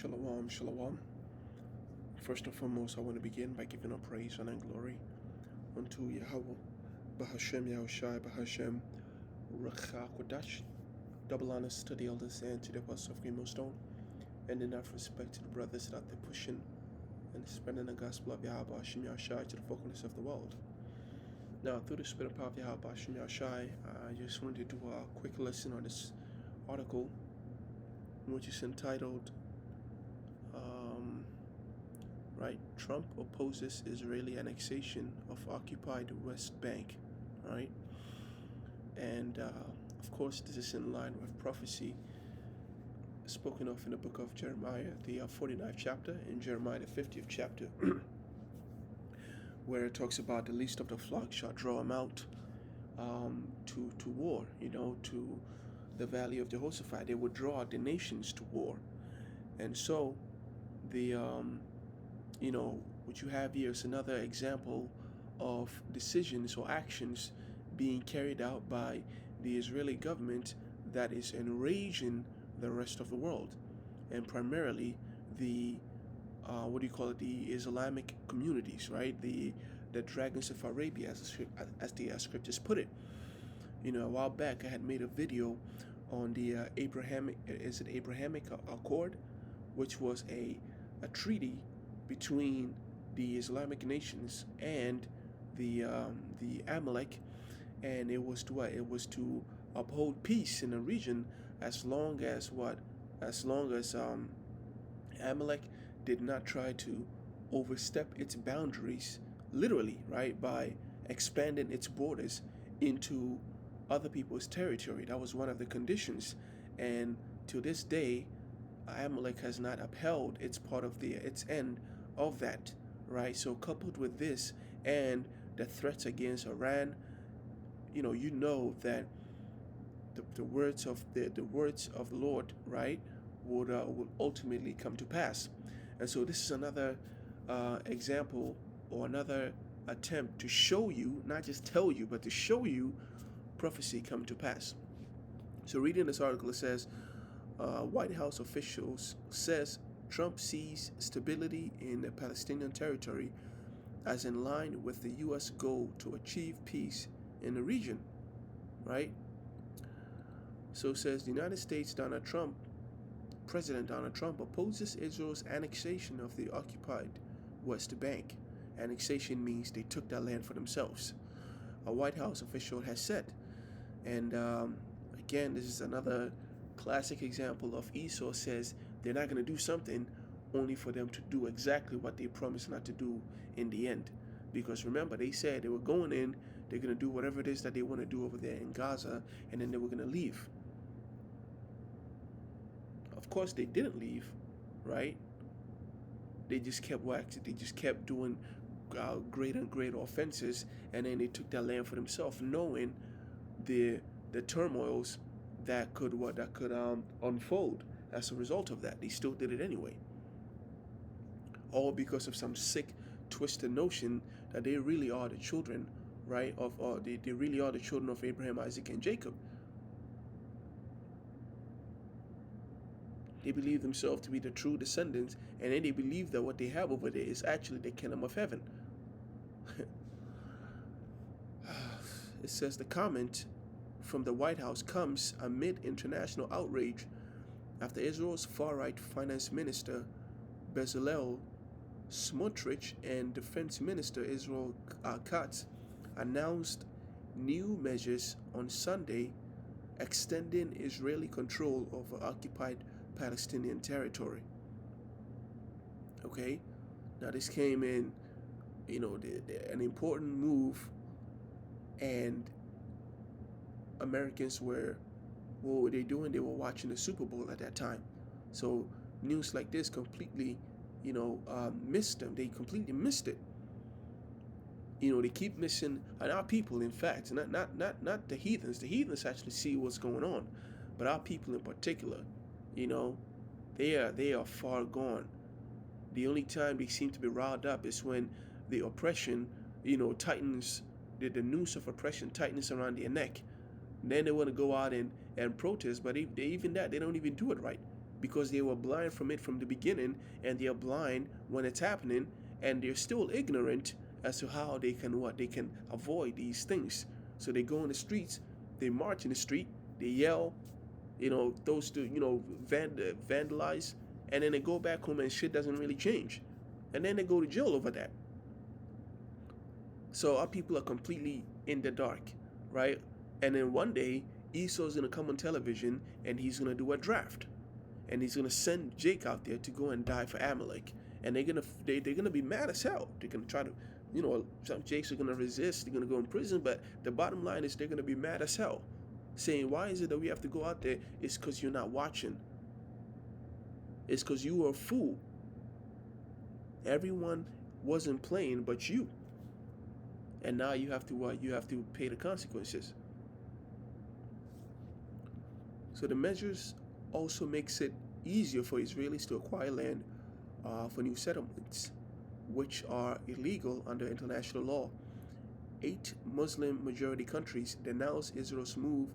Shalom, shalom. First and foremost, I want to begin by giving up praise and glory unto Yahweh, Bahashem Yahushai, Bahashem Rachakodash. Double honors to the elders and to the apostles of Green Stone, and enough respect to the brothers that they're pushing and spreading the gospel of Yahweh Hashem Yahushai to the focus of the world. Now, through the spirit of power of Yahweh Hashem Yahushai, I just wanted to do a quick lesson on this article, which is entitled Trump opposes Israeli annexation of occupied West Bank, right? And of course, this is in line with prophecy spoken of in the book of Jeremiah, the 49th chapter, in Jeremiah, the 50th chapter, where it talks about the least of the flock shall draw them out to war, to the valley of Jehoshaphat. They would draw the nations to war. And so the what you have here is another example of decisions or actions being carried out by the Israeli government that is enraging the rest of the world, and primarily the the Islamic communities, right? The dragons of Arabia, as the scriptures put it. A while back I had made a video on the Abrahamic Accord, which was a treaty between the Islamic nations and the Amalek, and it was to what? It was to uphold peace in the region as long as Amalek did not try to overstep its boundaries, literally, right, by expanding its borders into other people's territory. That was one of the conditions, and to this day, Amalek has not upheld its part of its end of that, right? So coupled with this and the threats against Iran, that the words of the Lord, right, would ultimately come to pass. And so this is another example or another attempt to show you, not just tell you, but to show you prophecy come to pass. So reading this article, it says, White House officials says Trump sees stability in the Palestinian territory as in line with the U.S. goal to achieve peace in the region, right? So it says the United States President Donald Trump opposes Israel's annexation of the occupied West Bank. Annexation means they took that land for themselves, a White House official has said. And again, this is another classic example of Esau says they're not going to do something only for them to do exactly what they promised not to do in the end. Because remember, they said they were going in, they're going to do whatever it is that they want to do over there in Gaza, and then they were going to leave. Of course, they didn't leave, right? They just kept doing greater and greater offenses, and then they took that land for themselves, knowing the turmoils that could unfold as a result of that. They still did it anyway, all because of some sick, twisted notion that they really are the children, right, they really are the children of Abraham, Isaac, and Jacob. They believe themselves to be the true descendants, and then they believe that what they have over there is actually the kingdom of heaven. It says the comment from the White House comes amid international outrage after Israel's far-right finance minister Bezalel Smotrich and Defense Minister Israel Katz announced new measures on Sunday extending Israeli control over occupied Palestinian territory. Okay, now this came in, an important move, and Americans what were they doing? They were watching the Super Bowl at that time. So news like this completely, missed them. They completely missed it. They keep missing, and our people, in fact, not the heathens. The heathens actually see what's going on, but our people in particular, they are far gone. The only time they seem to be riled up is when the oppression, tightens, the noose of oppression tightens around their neck. Then they want to go out and protest, but they don't even do it right. because they were blind from it from the beginning, and they are blind when it's happening, and they're still ignorant as to how they can avoid these things. So they go in the streets, they march in the street, they yell, those to vandalize, and then they go back home and shit doesn't really change, and then they go to jail over that. So our people are completely in the dark, right? And then one day Esau's gonna come on television and he's gonna do a draft, and he's gonna send Jake out there to go and die for Amalek, and they're gonna be mad as hell. They're gonna try to, some Jakes are gonna resist. They're gonna go in prison, but the bottom line is they're gonna be mad as hell, saying, "Why is it that we have to go out there?" It's because you're not watching. It's because you were a fool. Everyone wasn't playing but you, and now you have to you have to pay the consequences. So the measures also makes it easier for Israelis to acquire land for new settlements, which are illegal under international law. 8 Muslim majority countries denounced Israel's move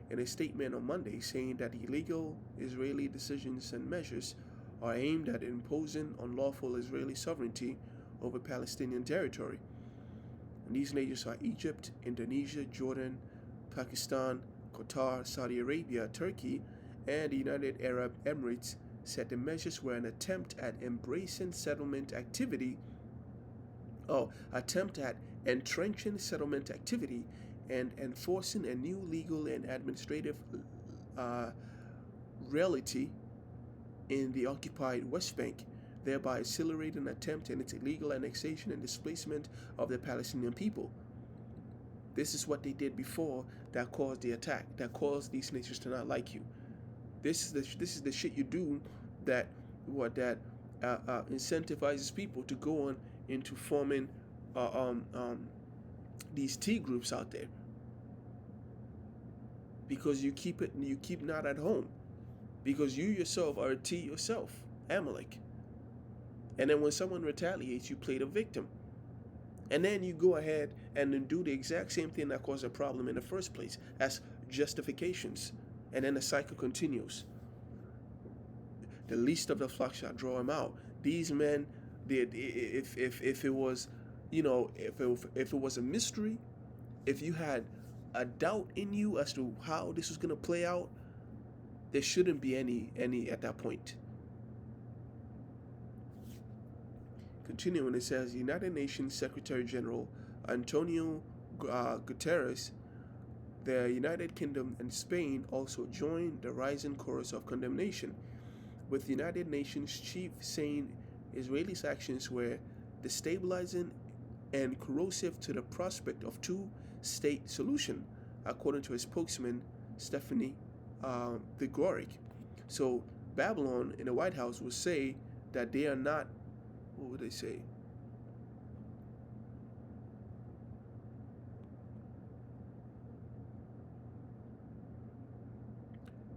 in a statement on Monday, saying that illegal Israeli decisions and measures are aimed at imposing unlawful Israeli sovereignty over Palestinian territory. And these nations are Egypt, Indonesia, Jordan, Pakistan, Qatar, Saudi Arabia, Turkey, and the United Arab Emirates. Said the measures were an attempt at entrenching settlement activity and enforcing a new legal and administrative reality in the occupied West Bank, thereby accelerating an attempt in its illegal annexation and displacement of the Palestinian people. This is what they did before that caused the attack, that caused these nations to not like you. This is the shit you do that incentivizes people to go on into forming these T groups out there, because you keep not at home, because you yourself are a T yourself, Amalek. And then when someone retaliates, you play the victim, and then you go ahead and then do the exact same thing that caused a problem in the first place as justifications, and then the cycle continues. The least of the flock shall draw them out. These men did. If it was, if it was a mystery, if you had a doubt in you as to how this was going to play out, there shouldn't be any at that point. Continuing, it says, United Nations Secretary General Antonio Guterres, the United Kingdom and Spain also joined the rising chorus of condemnation, with the United Nations chief saying Israelis' actions were destabilizing and corrosive to the prospect of two-state solution, according to a spokesman, Stephanie Dujarric. So Babylon in the White House will say that they are not, what would they say?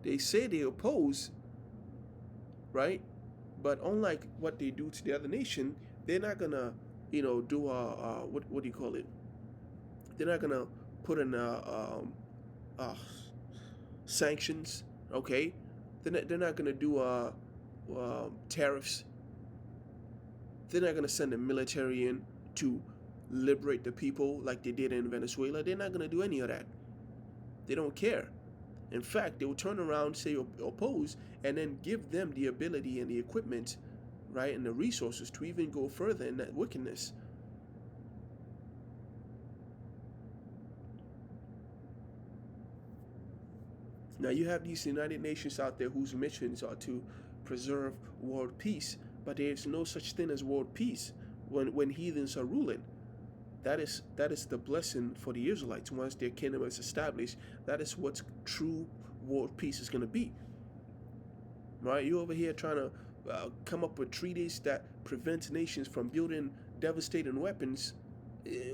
They say they oppose, right? But unlike what they do to the other nation, they're not gonna, do what do you call it? They're not gonna put in sanctions, okay? They're not gonna do tariffs. They're not gonna send the military in to liberate the people like they did in Venezuela. They're not gonna do any of that. They don't care. In fact, they will turn around, say oppose, and then give them the ability and the equipment, right, and the resources to even go further in that wickedness. Now you have these United Nations out there whose missions are to preserve world peace, but there is no such thing as world peace when heathens are ruling. That is the blessing for the Israelites. Once their kingdom is established, that is what true world peace is going to be. Right? You over here trying to come up with treaties that prevent nations from building devastating weapons.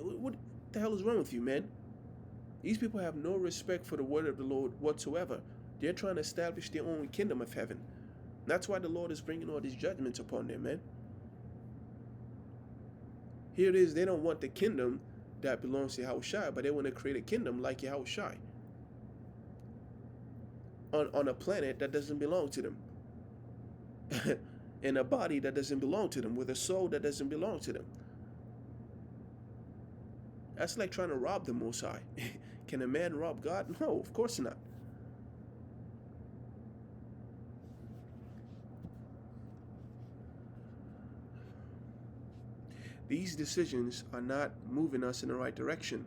What the hell is wrong with you, man? These people have no respect for the word of the Lord whatsoever. They're trying to establish their own kingdom of heaven. That's why the Lord is bringing all these judgments upon them, man. Here it is, they don't want the kingdom that belongs to Yahushua, but they want to create a kingdom like Yahushua on a planet that doesn't belong to them. in a body that doesn't belong to them, with a soul that doesn't belong to them. That's like trying to rob the Most High. Can a man rob God? No, of course not. These decisions are not moving us in the right direction.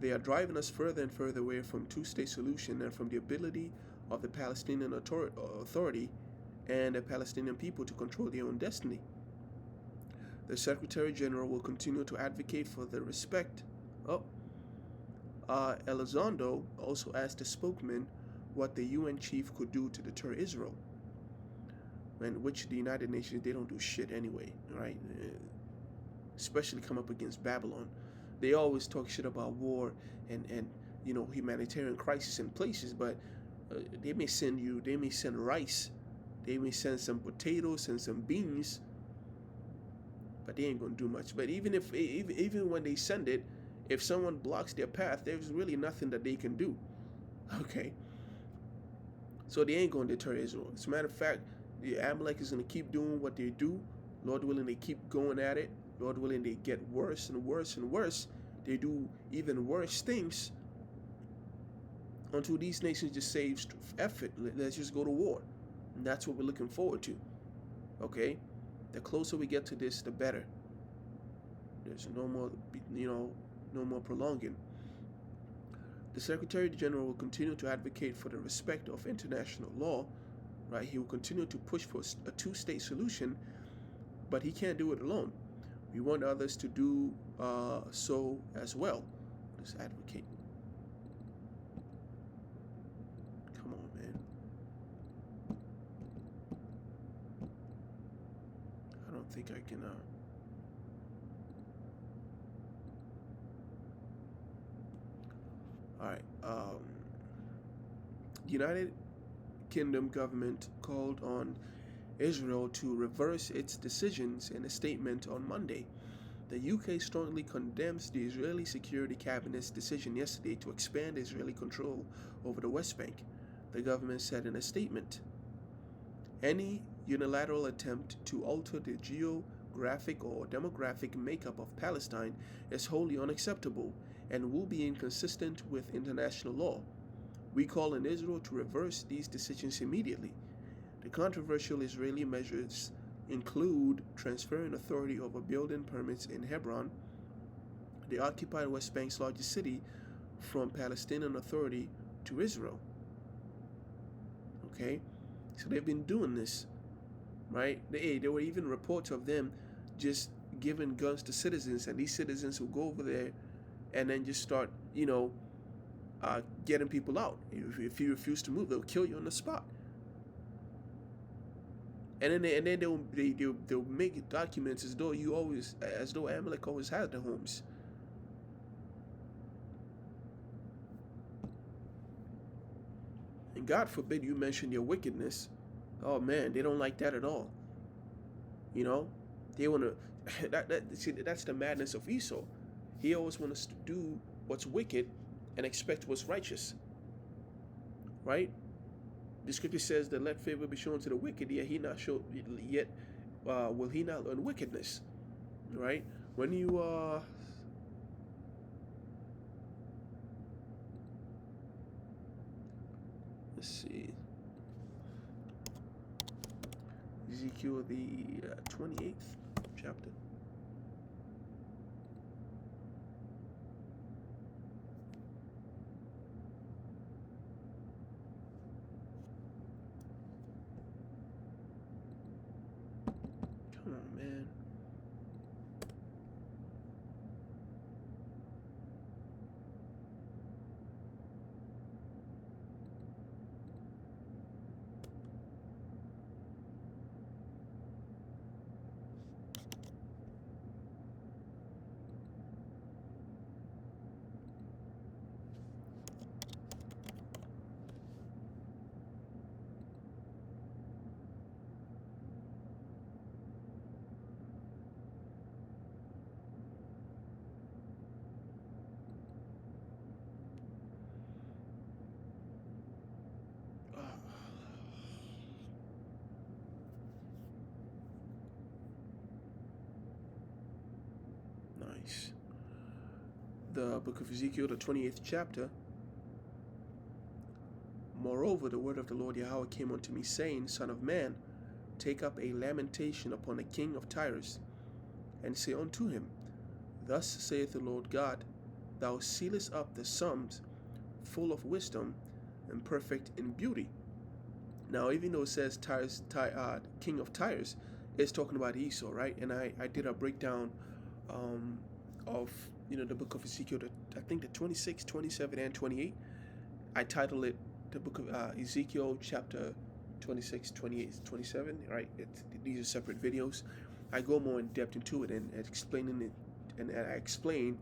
They are driving us further and further away from two-state solution and from the ability of the Palestinian Authority and the Palestinian people to control their own destiny. The Secretary General will continue to advocate for the respect. Elizondo also asked the spokesman what the UN chief could do to deter Israel, and which the United Nations, they don't do shit anyway, right? Especially come up against Babylon. They always talk shit about war and humanitarian crisis in places, but they may send rice, they may send some potatoes and some beans, but they ain't gonna do much. But even when they send it, if someone blocks their path, there's really nothing that they can do. Okay, so they ain't gonna deter Israel. As a matter of fact, the Amalek is gonna keep doing what they do. Lord willing, they keep going at it. Lord willing, they get worse and worse and worse. They do even worse things until these nations just say, F it, let's just go to war. And that's what we're looking forward to. Okay? The closer we get to this, the better. There's no more prolonging. The Secretary General will continue to advocate for the respect of international law, right? He will continue to push for a two-state solution, but he can't do it alone. We want others to do so as well. Let's advocate. Come on, man. I don't think I can. All right. United Kingdom government called on Israel to reverse its decisions in a statement on Monday. The UK strongly condemns the Israeli Security Cabinet's decision yesterday to expand Israeli control over the West Bank. The government said in a statement, "Any unilateral attempt to alter the geographic or demographic makeup of Palestine is wholly unacceptable and will be inconsistent with international law. We call on Israel to reverse these decisions immediately." The controversial Israeli measures include transferring authority over building permits in Hebron, the occupied West Bank's largest city, from Palestinian Authority to Israel. Okay, so they've been doing this, right? There were even reports of them just giving guns to citizens, and these citizens will go over there and then just start, getting people out. If you refuse to move, they'll kill you on the spot. And then they'll make documents as though Amalek always had the homes. And God forbid you mention your wickedness. Oh man, they don't like that at all. They want to. That's the madness of Esau. He always wants us to do what's wicked and expect what's righteous. Right? The scripture says that let favor be shown to the wicked, yet will he not learn wickedness. Right? When you let's see, Ezekiel the 28th chapter. Come on, man. Nice. The book of Ezekiel, the 28th chapter. Moreover, the word of the Lord Yahweh came unto me, saying, Son of man, take up a lamentation upon the king of Tyrus, and say unto him, Thus saith the Lord God, Thou sealest up the sums, full of wisdom, and perfect in beauty. Now, even though it says king of Tyrus, it's talking about Esau, right? And I did a breakdown of the book of Ezekiel, I think the 26, 27, and 28. I titled it the book of Ezekiel chapter 26, 28, 27, right? These are separate videos. I go more in depth into it and explaining it, and I explain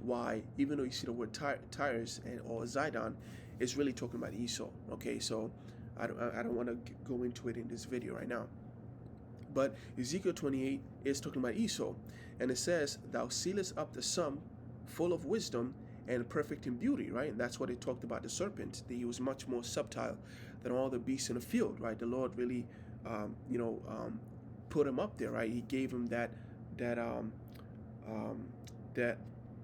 why, even though you see the word Tyrus or Zidon, it's really talking about Esau. Okay, so I don't want to go into it in this video right now. But Ezekiel 28 is talking about Esau, and it says, Thou sealest up the sum, full of wisdom and perfect in beauty, right? And that's what it talked about the serpent. He was much more subtle than all the beasts in the field, right? The Lord really, put him up there, right? He gave him that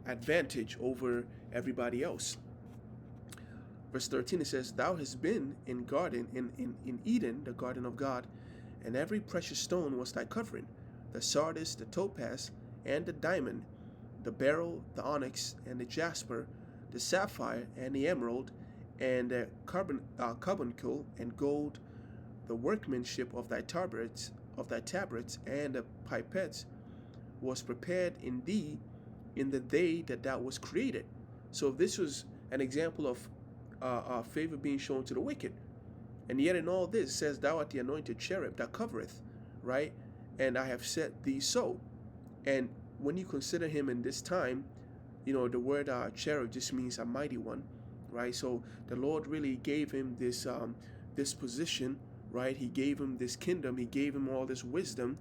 advantage over everybody else. Verse 13, it says, Thou hast been in Eden, the garden of God, and every precious stone was thy covering, the sardius, the topaz, and the diamond, the beryl, the onyx, and the jasper, the sapphire, and the emerald, and the carbuncle, and gold, the workmanship of thy tabrets, and the pipettes, was prepared in thee in the day that thou was created. So this was an example of favor being shown to the wicked. And yet in all this, it says, Thou art the anointed cherub that covereth, right? And I have set thee so. And when you consider him in this time, the word cherub just means a mighty one, right? So the Lord really gave him this position, right? He gave him this kingdom. He gave him all this wisdom.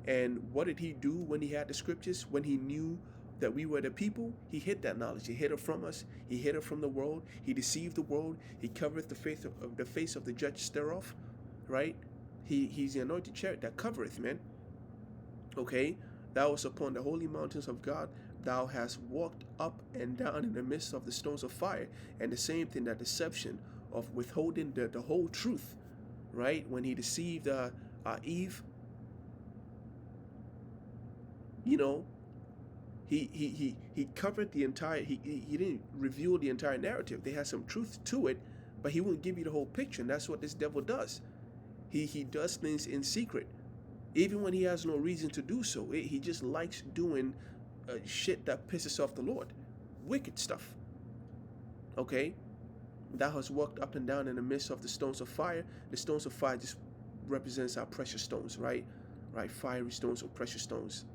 And what did he do when he had the scriptures? When he knew that we were the people, he hid that knowledge. He hid it from us. He hid it from the world. He deceived the world. He covereth the face of the judge thereof, right? He's the anointed cherub that covereth, man. Okay? Thou was upon the holy mountains of God. Thou hast walked up and down in the midst of the stones of fire. And the same thing, that deception of withholding the whole truth, right? When he deceived Eve, he covered the entire, he didn't reveal the entire narrative. They had some truth to it, but he wouldn't give you the whole picture. And that's what this devil does. He does things in secret, even when he has no reason to do so. He just likes doing shit that pisses off the Lord. Wicked stuff. Okay? Thou hast walked up and down in the midst of the stones of fire. The stones of fire just represents our precious stones, right? Right? Fiery stones or precious stones.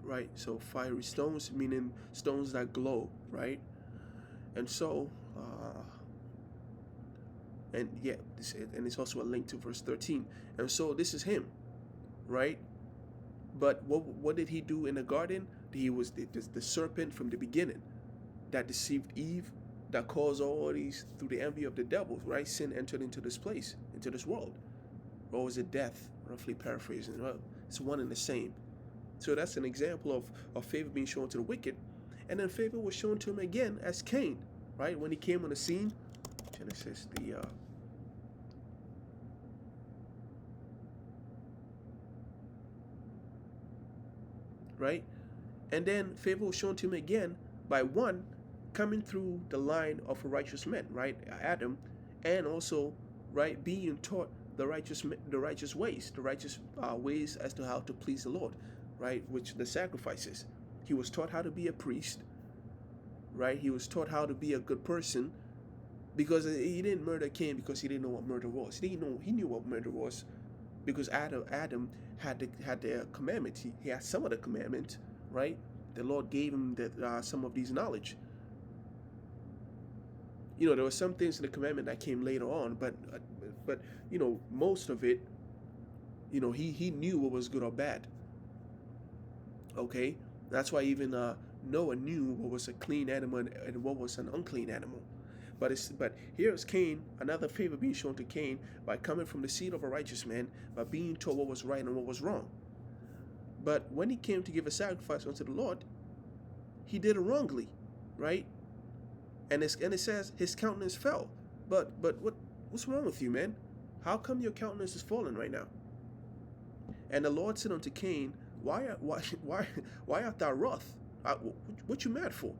Right? So fiery stones, meaning stones that glow, right? And so, and it's also a link to verse 13. And so this is him, right? But what did he do in the garden? He was the serpent from the beginning that deceived Eve, that caused all these through the envy of the devil, right? Sin entered into this place, into this world. Or was it death? Roughly paraphrasing. Well, it's one and the same. So that's an example of favor being shown to the wicked. And then favor was shown to him again as Cain, right? When he came on the scene. Genesis, right? And then favor was shown to him again by one coming through the line of a righteous man, right? Adam, and also, right, being taught the righteous ways, ways as to how to please the Lord, right? Which the sacrifices. He was taught how to be a priest, right? He was taught how to be a good person, because he didn't murder Cain because he didn't know what murder was. He knew what murder was, because Adam had the commandments. He had some of the commandments, right? The Lord gave him some of these knowledge. There were some things in the commandment that came later on, but most of it, he knew what was good or bad. Okay, that's why even Noah knew what was a clean animal and what was an unclean animal. But here is Cain, another favor being shown to Cain by coming from the seed of a righteous man, by being told what was right and what was wrong. But when he came to give a sacrifice unto the Lord, he did it wrongly, right? And it says his countenance fell. But what's wrong with you, man? How come your countenance is falling right now? And the Lord said unto Cain, why art thou wroth? What you mad for?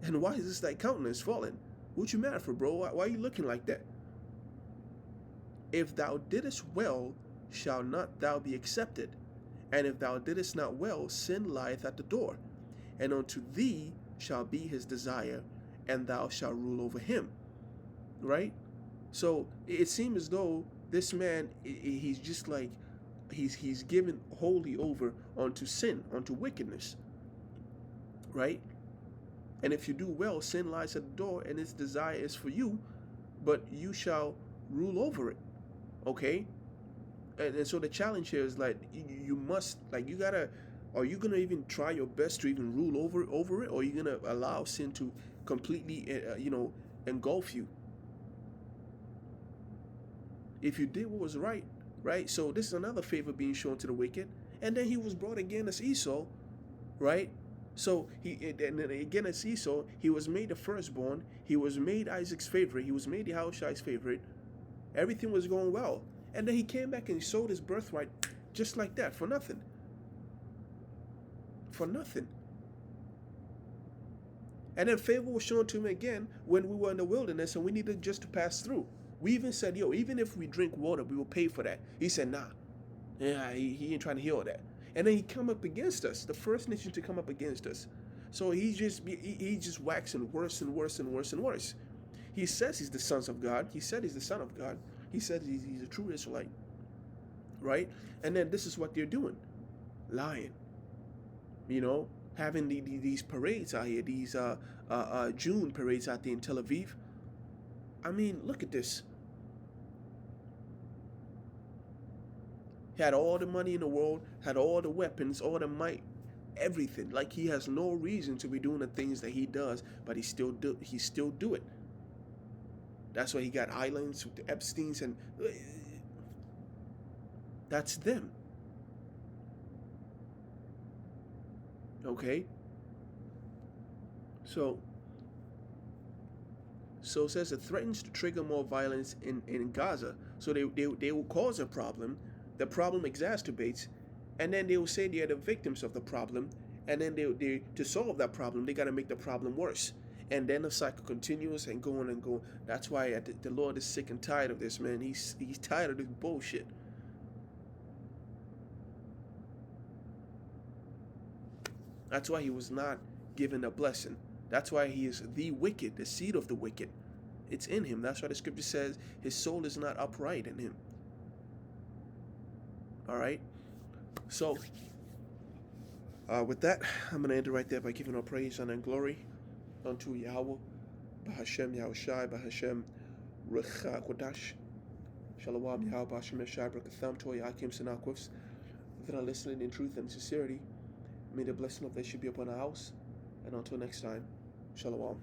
And why is this thy countenance falling? What you mad for, bro? Why are you looking like that? If thou didst well, shall not thou be accepted? And if thou didst not well, sin lieth at the door, and unto thee shall be his desire, and thou shalt rule over him. Right? So it seems as though this man, he's just like, he's given wholly over unto sin, unto wickedness. Right? And if you do well, sin lies at the door, and its desire is for you, but you shall rule over it. Okay? And so the challenge here is like, you must, like, you gotta, are you gonna even try your best to even rule over it, or are you gonna allow sin to completely, engulf you? If you did what was right, right? So this is another favor being shown to the wicked. And then he was brought again as Esau, right? So and then again as Esau, he was made the firstborn. He was made Isaac's favorite. He was made Yahushai's favorite. Everything was going well. And then he came back and he sold his birthright just like that, for nothing. For nothing. And then favor was shown to him again when we were in the wilderness and we needed just to pass through. We even said, even if we drink water, we will pay for that. He said, nah. Yeah, he ain't trying to hear all that. And then he come up against us, the first nation to come up against us. So he's just waxing worse and worse and worse and worse. He says he's the sons of God. He said he's the son of God. He said he's a true Israelite. Right? And then this is what they're doing. Lying. Having these parades out here, these June parades out there in Tel Aviv. I mean, look at this. He had all the money in the world, had all the weapons, all the might, everything. Like, he has no reason to be doing the things that he does, but he still do it. That's why he got islands with the Epsteins, and that's them. Okay? So it says it threatens to trigger more violence in Gaza. So they will cause a problem. The problem exacerbates, and then they will say they are the victims of the problem, and then they to solve that problem, they got to make the problem worse. And then the cycle continues and going and going. That's why the Lord is sick and tired of this, man. He's tired of this bullshit. That's why he was not given a blessing. That's why he is the wicked, the seed of the wicked. It's in him. That's why the scripture says his soul is not upright in him. All right? So, with that, I'm going to end it right there by giving all praise, honor, and glory unto Yahweh, Bahashem Yahushai, Bahashem Recha Kodash, Shalom Yahweh, Bahashem Yeshai, Brakatham, Toy Akim Sanakwifs, that are listening in truth and sincerity. May the blessing of that should be upon our house. And until next time, Shalom.